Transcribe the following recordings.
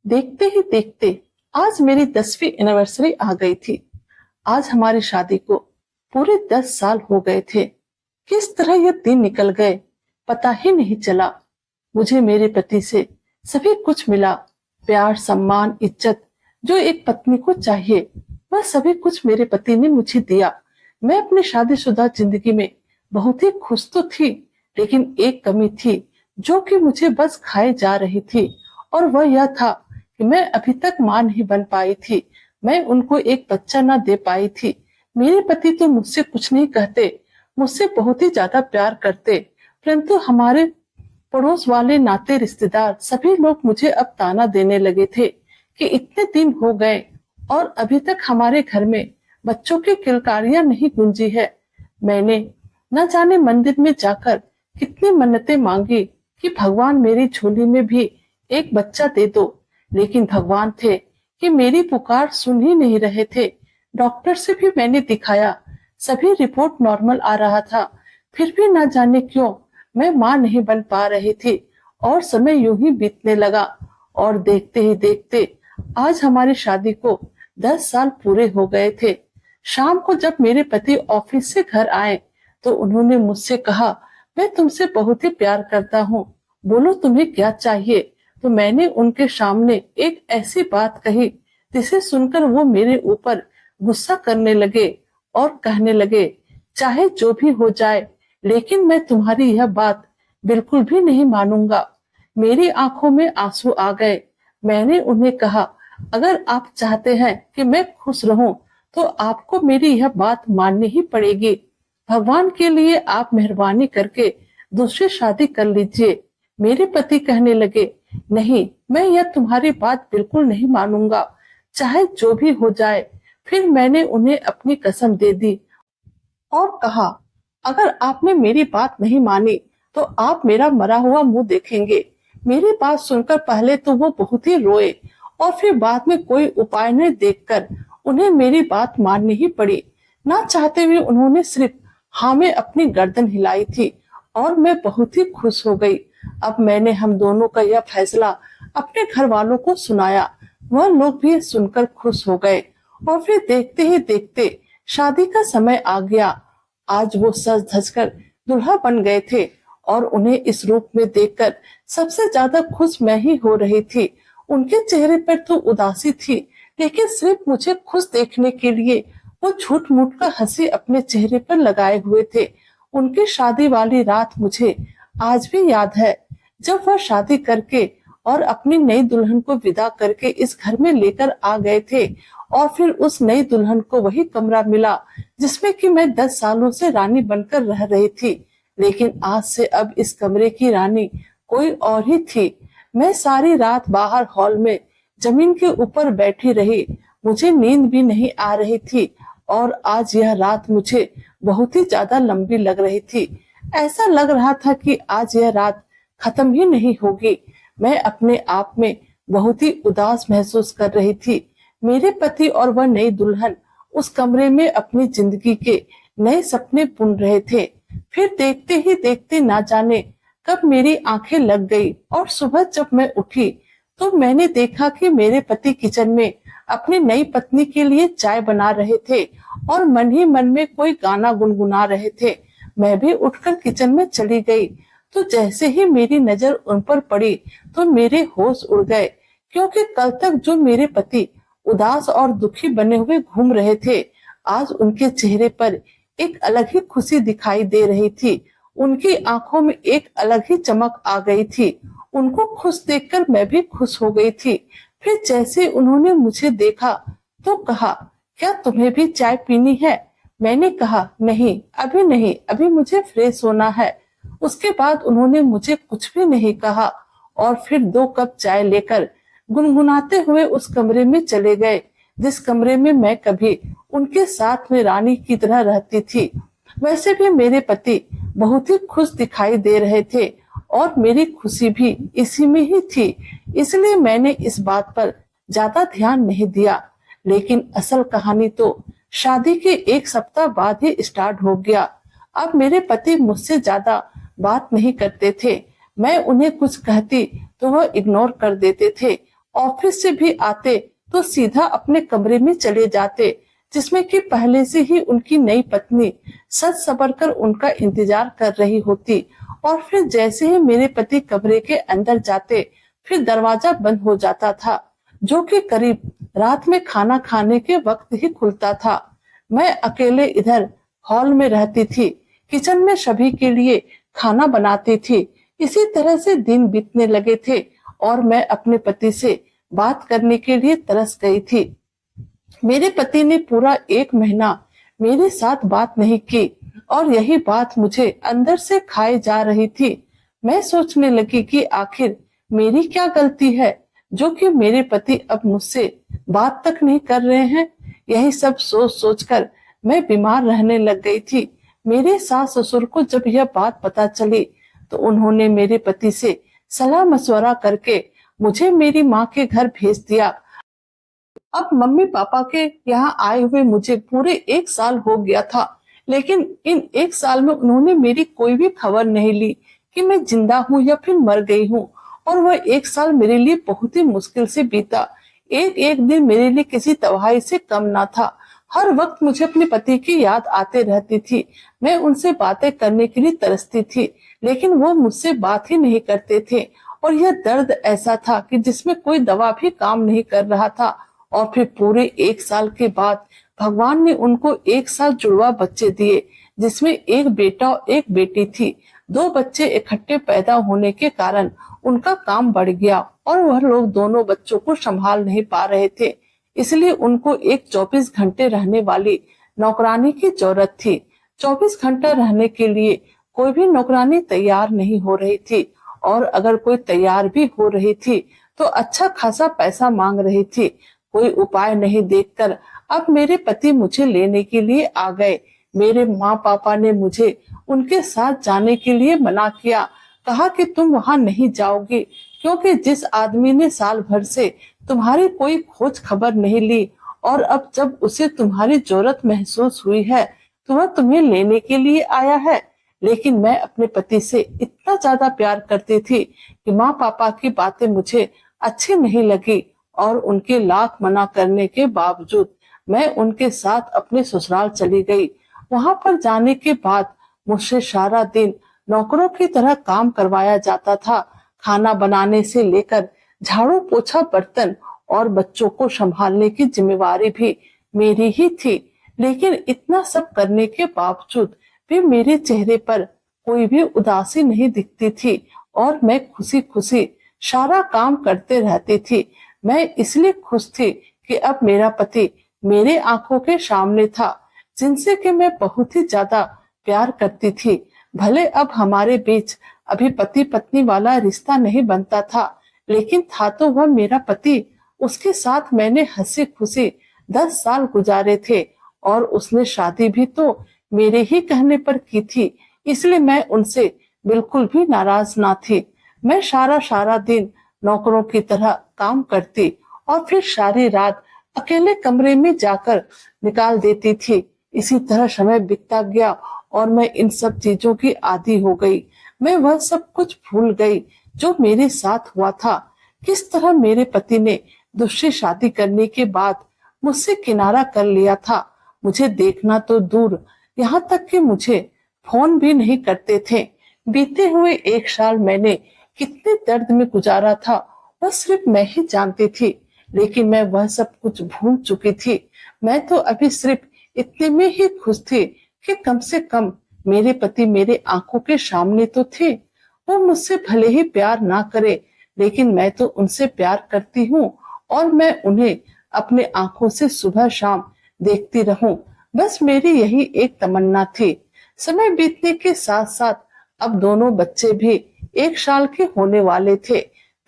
देखते ही देखते आज मेरी 10वीं एनिवर्सरी आ गई थी। आज हमारी शादी को पूरे 10 साल हो गए थे। किस तरह ये दिन निकल गए पता ही नहीं चला। मुझे मेरे पति से सभी कुछ मिला, प्यार, सम्मान, इज्जत जो एक पत्नी को चाहिए वह सभी कुछ मेरे पति ने मुझे दिया। मैं अपनी शादीशुदा जिंदगी में बहुत ही खुश तो थी, लेकिन एक कमी थी जो कि मुझे बस खाए जा रही थी, और वह यह था कि मैं अभी तक मां नहीं बन पाई थी। मैं उनको एक बच्चा ना दे पाई थी। मेरे पति तो मुझसे कुछ नहीं कहते, मुझसे बहुत ही ज्यादा प्यार करते, परंतु हमारे पड़ोस वाले, नाते, रिश्तेदार सभी लोग मुझे अब ताना देने लगे थे कि इतने दिन हो गए और अभी तक हमारे घर में बच्चों की किलकारियां नहीं गूंजी है। मैंने न जाने मंदिर में जाकर कितनी मन्नतें मांगी कि भगवान मेरी झोली में भी एक बच्चा दे दो, लेकिन भगवान थे कि मेरी पुकार सुन ही नहीं रहे थे। डॉक्टर से भी मैंने दिखाया, सभी रिपोर्ट नॉर्मल आ रहा था, फिर भी न जाने क्यों मैं मां नहीं बन पा रही थी और समय यूं ही बीतने लगा। और देखते ही देखते आज हमारी शादी को 10 साल पूरे हो गए थे। शाम को जब मेरे पति ऑफिस से घर आए तो उन्होंने मुझसे कहा, मैं तुमसे बहुत ही प्यार करता हूँ, बोलो तुम्हें क्या चाहिए। तो मैंने उनके सामने एक ऐसी बात कही जिसे सुनकर वो मेरे ऊपर गुस्सा करने लगे और कहने लगे, चाहे जो भी हो जाए लेकिन मैं तुम्हारी यह बात बिल्कुल भी नहीं मानूंगा। मेरी आंखों में आंसू आ गए। मैंने उन्हें कहा, अगर आप चाहते हैं कि मैं खुश रहूं तो आपको मेरी यह बात माननी ही पड़ेगी। भगवान के लिए आप मेहरबानी करके दूसरी शादी कर लीजिए। मेरे पति कहने लगे, नहीं, मैं यह तुम्हारी बात बिल्कुल नहीं मानूंगा, चाहे जो भी हो जाए। फिर मैंने उन्हें अपनी कसम दे दी और कहा, अगर आपने मेरी बात नहीं मानी तो आप मेरा मरा हुआ मुंह देखेंगे। मेरी बात सुनकर पहले तो वो बहुत ही रोए और फिर बाद में कोई उपाय न देखकर उन्हें मेरी बात माननी ही पड़ी। ना चाहते हुए उन्होंने सिर्फ हाँ में अपनी गर्दन हिलाई थी और मैं बहुत ही खुश हो गई। अब मैंने हम दोनों का यह फैसला अपने घर वालों को सुनाया। वह लोग भी सुनकर खुश हो गए और फिर देखते ही देखते शादी का समय आ गया। आज वो सज धज कर दुल्हा बन गए थे और उन्हें इस रूप में देखकर सबसे ज्यादा खुश मैं ही हो रही थी। उनके चेहरे पर तो उदासी थी, लेकिन सिर्फ मुझे खुश देखने के लिए वो झूठ मूठ का हंसी अपने चेहरे पर लगाए हुए थे। उनकी शादी वाली रात मुझे आज भी याद है, जब वह शादी करके और अपनी नई दुल्हन को विदा करके इस घर में लेकर आ गए थे और फिर उस नई दुल्हन को वही कमरा मिला जिसमें कि मैं 10 सालों से रानी बनकर रह रही थी। लेकिन आज से अब इस कमरे की रानी कोई और ही थी। मैं सारी रात बाहर हॉल में जमीन के ऊपर बैठी रही, मुझे नींद भी नहीं आ रही थी और आज यह रात मुझे बहुत ही ज्यादा लंबी लग रही थी। ऐसा लग रहा था कि आज यह रात खत्म ही नहीं होगी। मैं अपने आप में बहुत ही उदास महसूस कर रही थी। मेरे पति और वह नई दुल्हन उस कमरे में अपनी जिंदगी के नए सपने बुन रहे थे। फिर देखते ही देखते ना जाने कब मेरी आंखें लग गई और सुबह जब मैं उठी तो मैंने देखा कि मेरे पति किचन में अपनी नई पत्नी के लिए चाय बना रहे थे और मन ही मन में कोई गाना गुनगुना रहे थे। मैं भी उठकर किचन में चली गई तो जैसे ही मेरी नजर उन पर पड़ी तो मेरे होश उड़ गए, क्योंकि कल तक जो मेरे पति उदास और दुखी बने हुए घूम रहे थे, आज उनके चेहरे पर एक अलग ही खुशी दिखाई दे रही थी। उनकी आंखों में एक अलग ही चमक आ गई थी। उनको खुश देखकर मैं भी खुश हो गई थी। फिर जैसे उन्होंने मुझे देखा तो कहा, क्या तुम्हें भी चाय पीनी है? मैंने कहा, नहीं, अभी नहीं, अभी मुझे फ्रेश होना है। उसके बाद उन्होंने मुझे कुछ भी नहीं कहा और फिर 2 कप चाय लेकर गुनगुनाते हुए उस कमरे में चले गए जिस कमरे में मैं कभी उनके साथ में रानी की तरह रहती थी। वैसे भी मेरे पति बहुत ही खुश दिखाई दे रहे थे और मेरी खुशी भी इसी में ही थी, इसलिए मैंने इस बात पर ज्यादा ध्यान नहीं दिया। लेकिन असल कहानी तो शादी के 1 सप्ताह बाद ही स्टार्ट हो गया। अब मेरे पति मुझसे ज्यादा बात नहीं करते थे। मैं उन्हें कुछ कहती तो वह इग्नोर कर देते थे ऑफिस से भी आते तो सीधा अपने कमरे में चले जाते, जिसमें कि पहले से ही उनकी नई पत्नी सज संवर कर उनका इंतजार कर रही होती। और फिर जैसे ही मेरे पति कमरे के अंदर जाते, फिर दरवाजा बंद हो जाता था, जो कि करीब रात में खाना खाने के वक्त ही खुलता था। मैं अकेले इधर हॉल में रहती थी, किचन में सभी के लिए खाना बनाती थी। इसी तरह से दिन बीतने लगे थे और मैं अपने पति से बात करने के लिए तरस गई थी। मेरे पति ने पूरा 1 महीना मेरे साथ बात नहीं की और यही बात मुझे अंदर से खाए जा रही थी। मैं सोचने लगी कि आखिर मेरी क्या गलती है जो कि मेरे पति अब मुझसे बात तक नहीं कर रहे हैं। यही सब सोच सोचकर मैं बीमार रहने लग गई थी। मेरे सास ससुर को जब यह बात पता चली तो उन्होंने मेरे पति से सलाह मशवरा करके मुझे मेरी माँ के घर भेज दिया। अब मम्मी पापा के यहाँ आए हुए मुझे पूरे 1 साल हो गया था, लेकिन इन 1 साल में उन्होंने मेरी कोई भी खबर नहीं ली कि मैं जिंदा हूँ या फिर मर गई हूँ। और वह 1 साल मेरे लिए बहुत ही मुश्किल से बीता। एक एक दिन मेरे लिए किसी तबाही से कम ना था। हर वक्त मुझे अपने पति की याद आते रहती थी। मैं उनसे बातें करने के लिए तरसती थी, लेकिन वो मुझसे बात ही नहीं करते थे। और यह दर्द ऐसा था कि जिसमें कोई दवा भी काम नहीं कर रहा था। और फिर पूरे 1 साल के बाद भगवान ने उनको एक साथ जुड़वा बच्चे दिए, जिसमें एक बेटा और एक बेटी थी। 2 बच्चे इकट्ठे पैदा होने के कारण उनका काम बढ़ गया और वह लोग दोनों बच्चों को संभाल नहीं पा रहे थे। इसलिए उनको एक 24 घंटे रहने वाली नौकरानी की जरूरत थी। 24 घंटा रहने के लिए कोई भी नौकरानी तैयार नहीं हो रही थी, और अगर कोई तैयार भी हो रही थी तो अच्छा खासा पैसा मांग रही थी। कोई उपाय नहीं देखकर अब मेरे पति मुझे लेने के लिए आ गए। मेरे माँ पापा ने मुझे उनके साथ जाने के लिए मना किया, कहा कि तुम वहां नहीं जाओगी, क्योंकि जिस आदमी ने साल भर से तुम्हारी कोई खोज खबर नहीं ली और अब जब उसे तुम्हारी जरूरत महसूस हुई है तो वह तुम्हें लेने के लिए आया है। लेकिन मैं अपने पति से इतना ज्यादा प्यार करती थी कि माँ पापा की बातें मुझे अच्छी नहीं लगी, और उनके लाख मना करने के बावजूद मैं उनके साथ अपने ससुराल चली गई। वहां पर जाने के बाद मुझसे सारा दिन नौकरों की तरह काम करवाया जाता था। खाना बनाने से लेकर झाड़ू पोछा बर्तन और बच्चों को संभालने की जिम्मेवारी भी मेरी ही थी। लेकिन इतना सब करने के बावजूद भी मेरे चेहरे पर कोई भी उदासी नहीं दिखती थी और मैं खुशी खुशी सारा काम करते रहती थी। मैं इसलिए खुश थी कि अब मेरा पति मेरे आंखों के सामने था, जिनसे कि मैं बहुत ही ज्यादा प्यार करती थी। भले अब हमारे बीच अभी पति पत्नी वाला रिश्ता नहीं बनता था, लेकिन था तो वह मेरा पति। उसके साथ मैंने हंसी खुशी 10 साल गुजारे थे और उसने शादी भी तो मेरे ही कहने पर की थी, इसलिए मैं उनसे बिल्कुल भी नाराज ना थी। मैं सारा सारा दिन नौकरों की तरह काम करती और फिर सारी रात अकेले कमरे में जाकर निकाल देती थी। इसी तरह समय बीतता गया और मैं इन सब चीजों की आदी हो गई। मैं वह सब कुछ भूल गई जो मेरे साथ हुआ था। किस तरह मेरे पति ने दूसरी शादी करने के बाद मुझसे किनारा कर लिया था। मुझे देखना तो दूर, यहाँ तक कि मुझे फोन भी नहीं करते थे। बीते हुए 1 साल मैंने कितने दर्द में गुजारा था वह सिर्फ मैं ही जानती थी, लेकिन मैं वह सब कुछ भूल चुकी थी। मैं तो अभी सिर्फ इतने में ही खुश थी कि कम से कम मेरे पति मेरे आंखों के सामने तो थे। वो मुझसे भले ही प्यार ना करे, लेकिन मैं तो उनसे प्यार करती हूँ और मैं उन्हें अपने आंखों से सुबह शाम देखती रहूं। बस मेरी यही एक तमन्ना थी। समय बीतने के साथ साथ अब दोनों बच्चे भी 1 साल के होने वाले थे।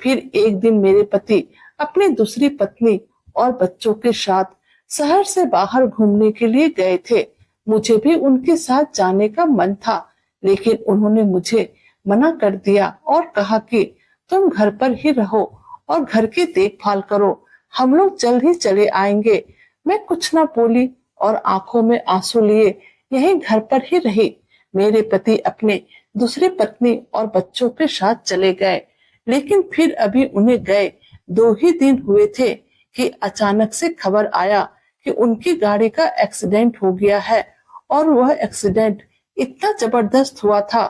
फिर एक दिन मेरे पति अपनी दूसरी पत्नी और बच्चों के साथ शहर से बाहर घूमने के लिए गए थे। मुझे भी उनके साथ जाने का मन था, लेकिन उन्होंने मुझे मना कर दिया और कहा कि तुम घर पर ही रहो और घर की देखभाल करो, हम लोग जल्द ही चले आएंगे। मैं कुछ ना बोली और आंखों में आंसू लिए यहीं घर पर ही रही। मेरे पति अपने दूसरी पत्नी और बच्चों के साथ चले गए, लेकिन फिर अभी उन्हें गए 2 ही दिन हुए थे कि अचानक से खबर आया कि उनकी गाड़ी का एक्सीडेंट हो गया है। और वह एक्सीडेंट इतना जबरदस्त हुआ था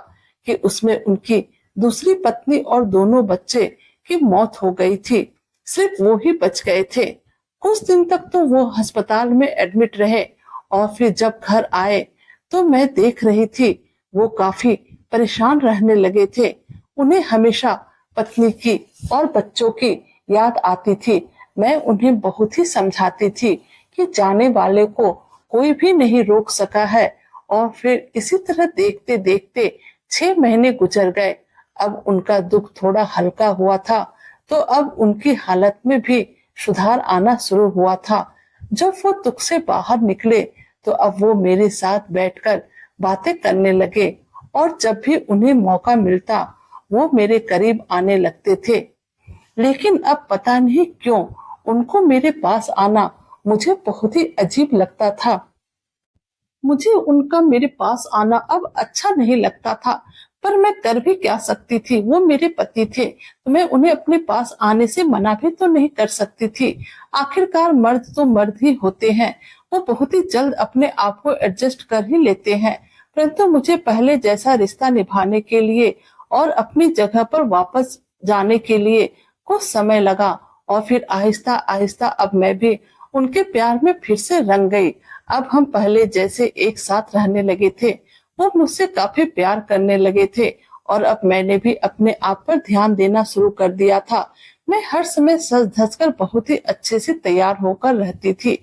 कि उसमें उनकी दूसरी पत्नी और दोनों बच्चे की मौत हो गई थी। सिर्फ वो ही बच गए थे। कुछ दिन तक तो वो अस्पताल में एडमिट रहे और फिर जब घर आए तो मैं देख रही थी वो काफी परेशान रहने लगे थे। उन्हें हमेशा पत्नी की और बच्चों की याद आती थी। मैं उन्हें बहुत ही समझाती थी कि जाने वाले को कोई भी नहीं रोक सका है। और फिर इसी तरह देखते देखते 6 महीने गुजर गए। अब उनका दुख थोड़ा हल्का हुआ था तो अब उनकी हालत में भी सुधार आना शुरू हुआ था। जब वो दुख से बाहर निकले तो अब वो मेरे साथ बैठकर बातें करने लगे और जब भी उन्हें मौका मिलता वो मेरे करीब आने लगते थे। लेकिन अब पता नहीं क्यों उनको मेरे पास आना मुझे बहुत ही अजीब लगता था। मुझे उनका मेरे पास आना अब अच्छा नहीं लगता था, पर मैं कर भी क्या सकती थी। वो मेरे पति थे तो मैं उन्हें अपने पास आने से मना भी तो नहीं कर सकती थी। आखिरकार मर्द तो मर्द ही होते हैं, वो बहुत ही जल्द अपने आप को एडजस्ट कर ही लेते हैं। परंतु मुझे पहले जैसा रिश्ता निभाने के लिए और अपनी जगह पर वापस जाने के लिए कुछ समय लगा और फिर आहिस्ता आहिस्ता अब मैं भी उनके प्यार में फिर से रंग गई। अब हम पहले जैसे एक साथ रहने लगे थे। वो मुझसे काफी प्यार करने लगे थे और अब मैंने भी अपने आप पर ध्यान देना शुरू कर दिया था। मैं हर समय सज धज कर बहुत ही अच्छे से तैयार होकर रहती थी।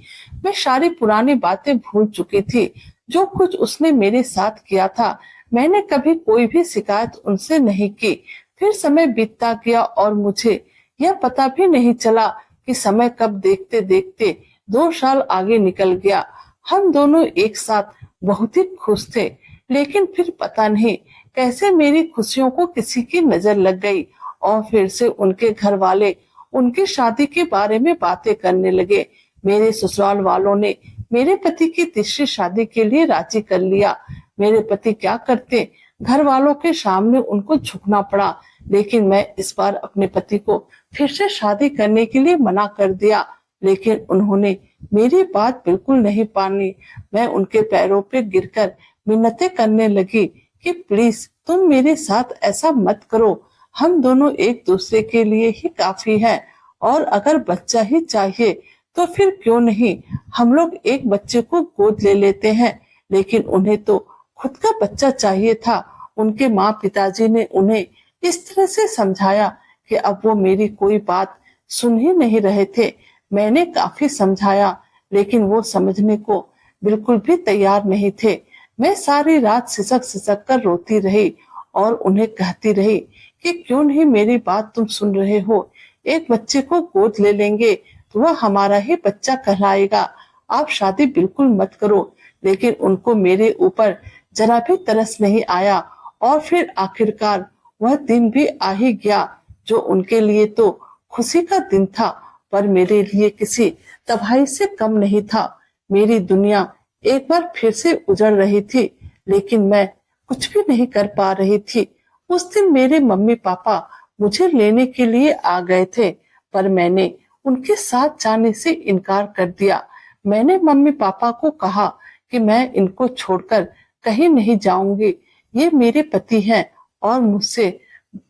मैं सारी पुरानी बातें भूल चुकी थी। जो कुछ उसने मेरे साथ किया था मैंने कभी कोई भी शिकायत उनसे नहीं की। फिर समय बीतता गया और मुझे यह पता भी नहीं चला कि समय कब देखते देखते 2 साल आगे निकल गया। हम दोनों एक साथ बहुत ही खुश थे। लेकिन फिर पता नहीं कैसे मेरी खुशियों को किसी की नजर लग गई और फिर से उनके घर वाले उनकी शादी के बारे में बातें करने लगे। मेरे ससुराल वालों ने मेरे पति की तीसरी शादी के लिए राजी कर लिया। मेरे पति क्या करते, घर वालों के सामने उनको झुकना पड़ा। लेकिन मैं इस बार अपने पति को फिर से शादी करने के लिए मना कर दिया। लेकिन उन्होंने मेरी बात बिल्कुल नहीं मानी। मैं उनके पैरों पे गिरकर मिन्नतें करने लगी कि प्लीज तुम मेरे साथ ऐसा मत करो। हम दोनों एक दूसरे के लिए ही काफी हैं और अगर बच्चा ही चाहिए तो फिर क्यों नहीं हम लोग एक बच्चे को गोद ले लेते हैं। लेकिन उन्हें तो खुद का बच्चा चाहिए था। उनके माँ पिताजी ने उन्हें इस तरह से समझाया कि अब वो मेरी कोई बात सुन ही नहीं रहे थे। मैंने काफी समझाया लेकिन वो समझने को बिल्कुल भी तैयार नहीं थे। मैं सारी रात सिसक सिसक कर रोती रही और उन्हें कहती रही कि क्यों नहीं मेरी बात तुम सुन रहे हो। एक बच्चे को गोद ले लेंगे तो वह हमारा ही बच्चा कहलाएगा। आप शादी बिल्कुल मत करो। लेकिन उनको मेरे ऊपर जरा भी तरस नहीं आया और फिर आखिरकार वह दिन भी आ ही गया जो उनके लिए तो खुशी का दिन था पर मेरे लिए किसी तबाही से कम नहीं था। मेरी दुनिया एक बार फिर से उजड़ रही थी लेकिन मैं कुछ भी नहीं कर पा रही थी। उस दिन मेरे मम्मी पापा मुझे लेने के लिए आ गए थे पर मैंने उनके साथ जाने से इनकार कर दिया। मैंने मम्मी पापा को कहा कि मैं इनको छोड़कर कहीं नहीं जाऊंगी। ये मेरे पति हैं और मुझसे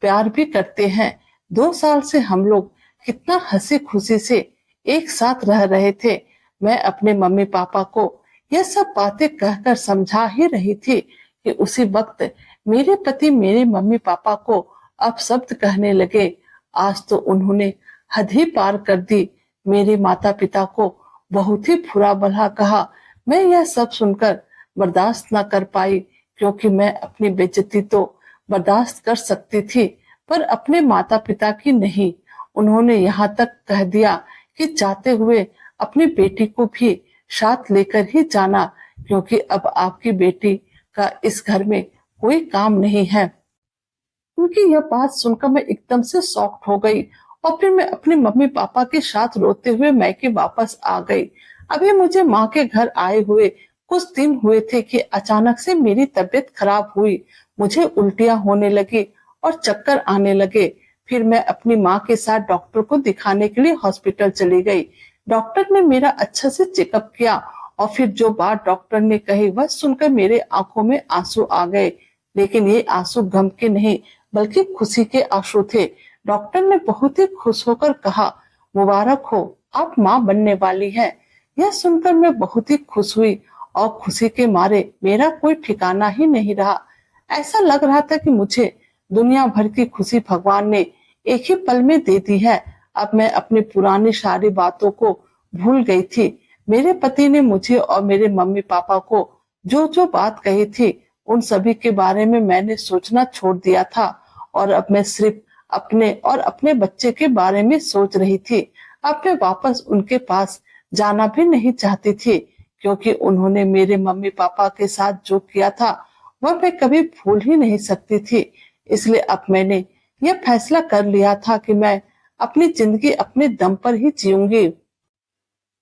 प्यार भी करते हैं। 2 साल से हम लोग कितना हंसी खुशी से एक साथ रह रहे थे। मैं अपने मम्मी पापा को यह सब बातें कहकर समझा ही रही थी कि उसी वक्त मेरे पति मेरे मम्मी पापा को अपशब्द कहने लगे। आज तो उन्होंने हद ही पार कर दी। मेरे माता पिता को बहुत ही बुरा भला कहा। मैं यह सब सुनकर बर्दाश्त न कर पाई क्योंकि मैं अपनी बेइज्जती तो बर्दाश्त कर सकती थी पर अपने माता पिता की नहीं। उन्होंने यहाँ तक कह दिया कि जाते हुए अपनी बेटी को भी साथ लेकर ही जाना क्योंकि अब आपकी बेटी का इस घर में कोई काम नहीं है। उनकी यह बात सुनकर मैं एकदम से शॉक्ड हो गई और फिर मैं अपने मम्मी पापा के साथ रोते हुए मैके वापस आ गई। अभी मुझे माँ के घर आए हुए कुछ दिन हुए थे कि अचानक से मेरी तबीयत खराब हुई। मुझे उल्टियां होने लगी और चक्कर आने लगे। फिर मैं अपनी माँ के साथ डॉक्टर को दिखाने के लिए हॉस्पिटल चली गई। डॉक्टर ने मेरा अच्छा से चेकअप किया और फिर जो बात डॉक्टर ने कही वह सुनकर मेरे आंखों में आंसू आ गए। लेकिन ये आंसू गम के नहीं बल्कि खुशी के आंसू थे। डॉक्टर ने बहुत ही खुश होकर कहा, मुबारक हो, आप माँ बनने वाली हैं। यह सुनकर मैं बहुत ही खुश हुई और खुशी के मारे मेरा कोई ठिकाना ही नहीं रहा। ऐसा लग रहा था कि मुझे दुनिया भर की खुशी भगवान ने एक ही पल में दे दी है। अब मैं अपनी पुरानी सारी बातों को भूल गई थी। मेरे पति ने मुझे और मेरे मम्मी पापा को जो जो बात कही थी उन सभी के बारे में मैंने सोचना छोड़ दिया था और अब मैं सिर्फ अपने और अपने बच्चे के बारे में सोच रही थी। अब मैं वापस उनके पास जाना भी नहीं चाहती थी क्योंकि उन्होंने मेरे मम्मी पापा के साथ जो किया था वह मैं कभी भूल ही नहीं सकती थी। इसलिए अब मैंने यह फैसला कर लिया था कि मैं अपनी जिंदगी अपने दम पर ही जीऊंगी।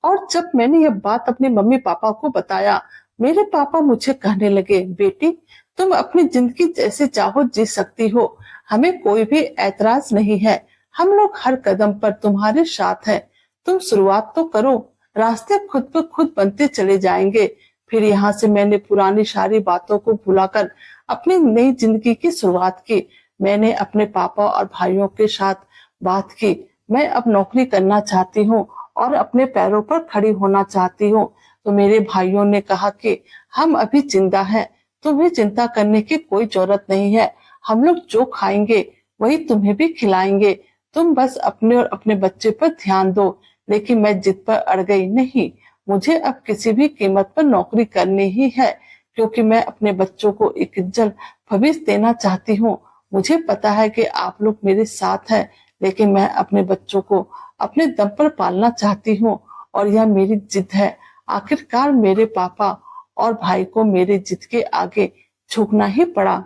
और जब मैंने यह बात अपने मम्मी पापा को बताया, मेरे पापा मुझे कहने लगे, बेटी तुम अपनी जिंदगी जैसे चाहो जी सकती हो, हमें कोई भी ऐतराज नहीं है। हम लोग हर कदम पर तुम्हारे साथ हैं। तुम शुरुआत तो करो, रास्ते खुद ब खुद बनते चले जाएंगे। फिर यहाँ से मैंने पुरानी सारी बातों को भुलाकर अपनी नई जिंदगी की शुरुआत की। मैंने अपने पापा और भाइयों के साथ बात की। मैं अब नौकरी करना चाहती हूँ और अपने पैरों पर खड़ी होना चाहती हूँ। तो मेरे भाइयों ने कहा कि हम अभी जिंदा हैं, तुम्हें चिंता करने की कोई जरूरत नहीं है। हम लोग जो खाएंगे वही तुम्हें भी खिलाएंगे। तुम बस अपने और अपने बच्चे पर ध्यान दो। लेकिन मैं जिद पर अड़ गई, नहीं, मुझे अब किसी भी कीमत पर नौकरी करनी ही है क्योंकि मैं अपने बच्चों को एक उज्जवल भविष्य देना चाहती हूँ। मुझे पता है कि आप लोग मेरे साथ हैं, लेकिन मैं अपने बच्चों को अपने दम पर पालना चाहती हूँ और यह मेरी जिद है। आखिरकार मेरे पापा और भाई को मेरे जिद के आगे झुकना ही पड़ा।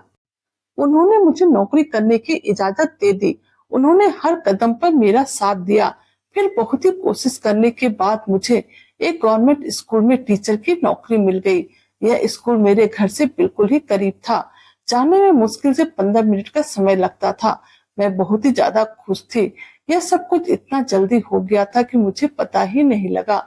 उन्होंने मुझे नौकरी करने की इजाजत दे दी। उन्होंने हर कदम पर मेरा साथ दिया। फिर बहुत ही कोशिश करने के बाद मुझे एक गवर्नमेंट स्कूल में टीचर की नौकरी मिल गई। यह स्कूल मेरे घर से बिल्कुल ही करीब था। जाने में मुश्किल से 15 मिनट का समय लगता था। मैं बहुत ही ज्यादा खुश थी। यह सब कुछ इतना जल्दी हो गया था कि मुझे पता ही नहीं लगा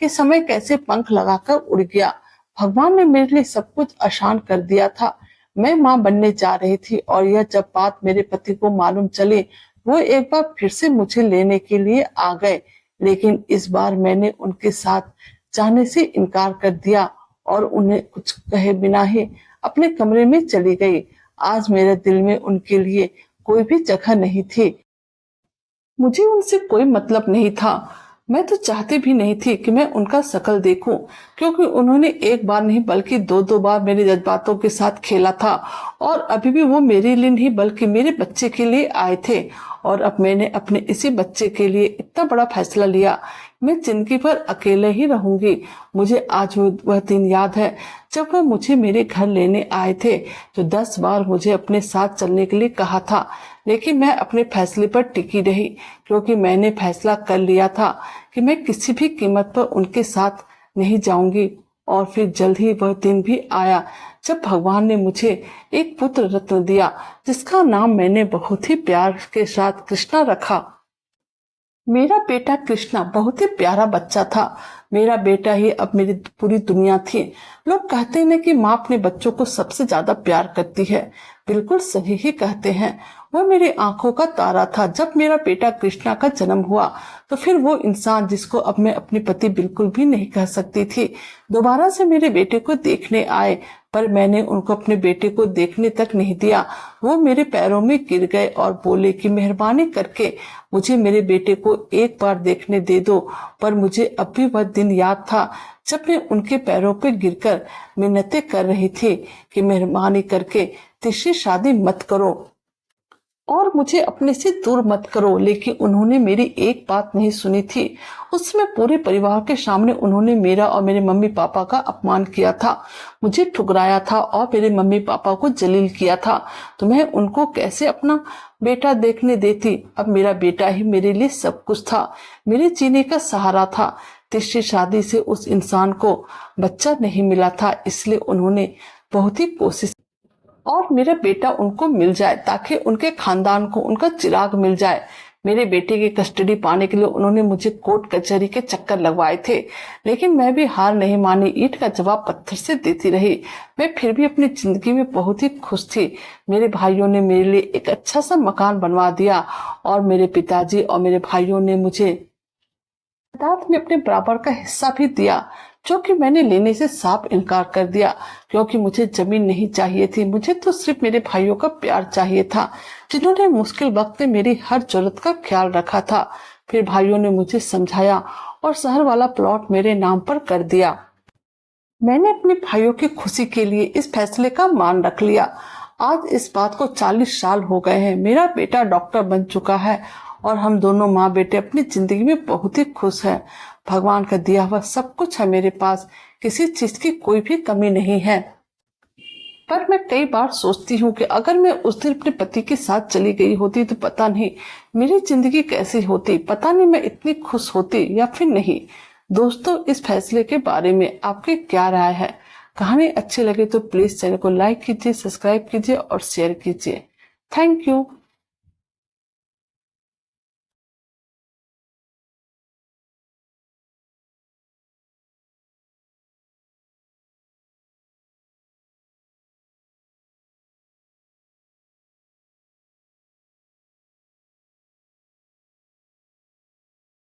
कि समय कैसे पंख लगाकर उड़ गया। भगवान ने मेरे लिए सब कुछ आसान कर दिया था। मैं माँ बनने जा रही थी और यह जब बात मेरे पति को मालूम चली, वो एक बार फिर से मुझे लेने के लिए आ गए। लेकिन इस बार मैंने उनके साथ जाने से इनकार कर दिया और उन्हें कुछ कहे बिना ही अपने कमरे में चली गई। आज मेरे दिल में उनके लिए कोई भी जगह नहीं थी। मुझे उनसे कोई मतलब नहीं था। मैं तो चाहती भी नहीं थी कि मैं उनका शकल देखूं, क्योंकि उन्होंने एक बार नहीं बल्कि दो दो बार मेरे जज्बातों के साथ खेला था और अभी भी वो मेरे लिए नहीं बल्कि मेरे बच्चे के लिए आए थे। और अब मैंने अपने इसी बच्चे के लिए इतना बड़ा फैसला लिया। मैं जिंदगी भर अकेले ही रहूंगी। मुझे आज वह दिन याद है जब वो मुझे मेरे घर लेने आए थे, जो 10 बार मुझे अपने साथ चलने के लिए कहा था, लेकिन मैं अपने फैसले पर टिकी रही क्योंकि मैंने फैसला कर लिया था कि मैं किसी भी कीमत पर उनके साथ नहीं जाऊंगी। और फिर जल्द ही वह दिन भी आया जब भगवान ने मुझे एक पुत्र रत्न दिया, जिसका नाम मैंने बहुत ही प्यार के साथ कृष्णा रखा। मेरा बेटा कृष्णा बहुत ही प्यारा बच्चा था। मेरा बेटा ही अब मेरी पूरी दुनिया थी। लोग कहते हैं कि माँ अपने बच्चों को सबसे ज्यादा प्यार करती है। बिल्कुल सही ही कहते हैं। वह मेरी आंखों का तारा था। जब मेरा बेटा कृष्णा का जन्म हुआ तो फिर वो इंसान जिसको अब मैं अपने पति बिल्कुल भी नहीं कह सकती थी, दोबारा से मेरे बेटे को देखने आए, पर मैंने उनको अपने बेटे को देखने तक नहीं दिया। वो मेरे पैरों में गिर गए और बोले कि मेहरबानी करके मुझे मेरे बेटे को एक बार देखने दे दो। पर मुझे अब भी वह दिन याद था जब मैं उनके पैरों पे गिरकर मिन्नतें कर रही थी कि मेहरबानी करके तीसरी शादी मत करो और मुझे अपने से दूर मत करो। लेकिन उन्होंने मेरी एक बात नहीं सुनी थी। उसमें पूरे परिवार के सामने उन्होंने मेरा और मेरे मम्मी पापा का अपमान किया था, मुझे ठुकराया था और मेरे मम्मी पापा को जलील किया था। तो मैं उनको कैसे अपना बेटा देखने देती। अब मेरा बेटा ही मेरे लिए सब कुछ था, मेरे जीने का सहारा था। तीसरी शादी से उस इंसान को बच्चा नहीं मिला था, इसलिए उन्होंने बहुत ही कोशिश और मेरा बेटा उनको मिल जाए ताकि उनके खानदान को उनका चिराग मिल जाए। मेरे बेटे की कस्टडी पाने के लिए उन्होंने मुझे कोर्ट कचहरी के चक्कर लगवाए थे, लेकिन मैं भी हार नहीं मानी। ईंट का जवाब पत्थर से देती रही। मैं फिर भी अपनी जिंदगी में बहुत ही खुश थी। मेरे भाइयों ने मेरे लिए एक अच्छा सा मकान बनवा दिया और मेरे पिताजी और मेरे भाइयों ने मुझे जायदाद में अपने बराबर का हिस्सा भी दिया, जो कि मैंने लेने से साफ इनकार कर दिया, क्योंकि मुझे जमीन नहीं चाहिए थी। मुझे तो सिर्फ मेरे भाइयों का प्यार चाहिए था, जिन्होंने मुश्किल वक्त में मेरी हर जरूरत का ख्याल रखा था। फिर भाइयों ने मुझे समझाया और शहर वाला प्लॉट मेरे नाम पर कर दिया। मैंने अपने भाइयों की खुशी के लिए इस फैसले का मान रख लिया। आज इस बात को 40 साल हो गए हैं। मेरा बेटा डॉक्टर बन चुका है और हम दोनों माँ बेटे अपनी जिंदगी में बहुत ही खुश हैं। भगवान का दिया हुआ सब कुछ है मेरे पास, किसी चीज की कोई भी कमी नहीं है। पर मैं कई बार सोचती हूँ कि अगर मैं उस दिन अपने पति के साथ चली गई होती तो पता नहीं मेरी जिंदगी कैसी होती, पता नहीं मैं इतनी खुश होती या फिर नहीं। दोस्तों, इस फैसले के बारे में आपकी क्या राय है? कहानी अच्छी लगे तो प्लीज चैनल को लाइक कीजिए, सब्सक्राइब कीजिए और शेयर कीजिए। Thank you.